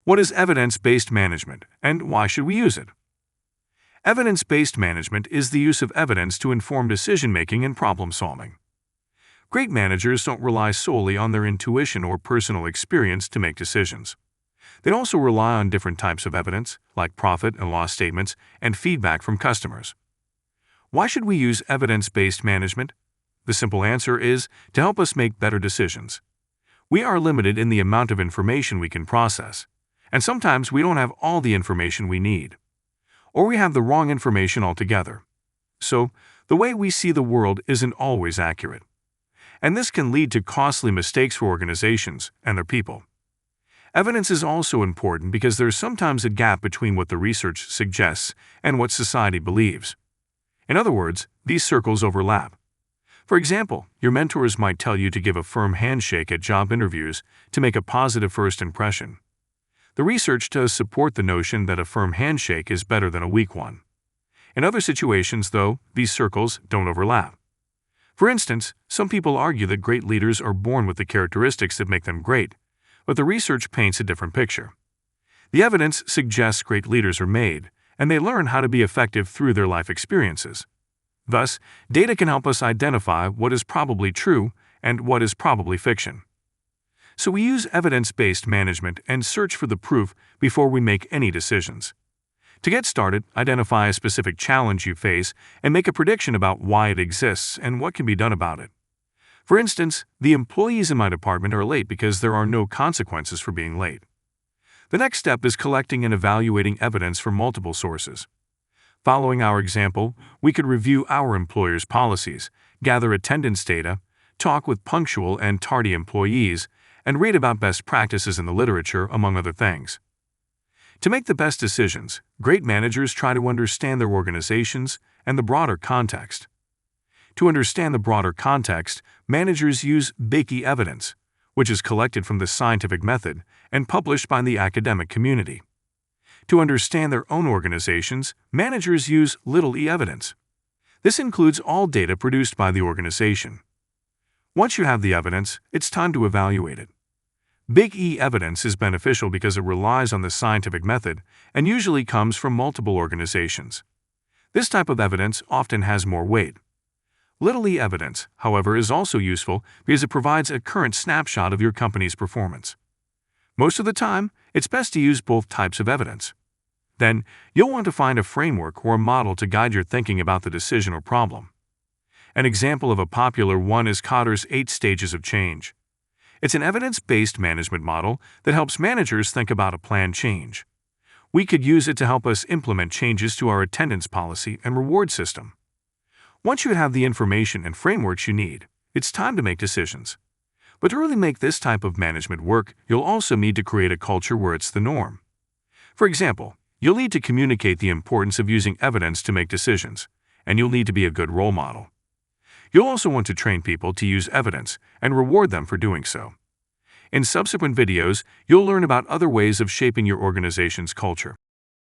What is evidence-based management, and why should we use it? Evidence-based management is the use of evidence to inform decision-making and problem-solving. Great managers don't rely solely on their intuition or personal experience to make decisions. They also rely on different types of evidence, like profit and loss statements and feedback from customers. Why should we use evidence-based management? The simple answer is to help us make better decisions. We are limited in the amount of information we can process, and sometimes we don't have all the information we need, or we have the wrong information altogether. So, the way we see the world isn't always accurate, and this can lead to costly mistakes for organizations and their people. Evidence is also important because there's sometimes a gap between what the research suggests and what society believes. In other words, these circles overlap. For example, your mentors might tell you to give a firm handshake at job interviews to make a positive first impression. The research does support the notion that a firm handshake is better than a weak one. In other situations, though, these circles don't overlap. For instance, some people argue that great leaders are born with the characteristics that make them great, but the research paints a different picture. The evidence suggests great leaders are made, and they learn how to be effective through their life experiences. Thus, data can help us identify what is probably true and what is probably fiction. So we use evidence-based management and search for the proof before we make any decisions. To get started, identify a specific challenge you face and make a prediction about why it exists and what can be done about it. For instance, the employees in my department are late because there are no consequences for being late. The next step is collecting and evaluating evidence from multiple sources. Following our example, we could review our employer's policies, gather attendance data, talk with punctual and tardy employees, and read about best practices in the literature, among other things. To make the best decisions, great managers try to understand their organizations and the broader context. To understand the broader context, managers use big E evidence, which is collected from the scientific method and published by the academic community. To understand their own organizations, managers use little e evidence. This includes all data produced by the organization. Once you have the evidence, it's time to evaluate it. Big E evidence is beneficial because it relies on the scientific method and usually comes from multiple organizations. This type of evidence often has more weight. Little e evidence, however, is also useful because it provides a current snapshot of your company's performance. Most of the time, it's best to use both types of evidence. Then, you'll want to find a framework or a model to guide your thinking about the decision or problem. An example of a popular one is Kotter's 8 Stages of Change. It's an evidence-based management model that helps managers think about a planned change. We could use it to help us implement changes to our attendance policy and reward system. Once you have the information and frameworks you need, it's time to make decisions. But to really make this type of management work, you'll also need to create a culture where it's the norm. For example, you'll need to communicate the importance of using evidence to make decisions, and you'll need to be a good role model. You'll also want to train people to use evidence and reward them for doing so. In subsequent videos, you'll learn about other ways of shaping your organization's culture.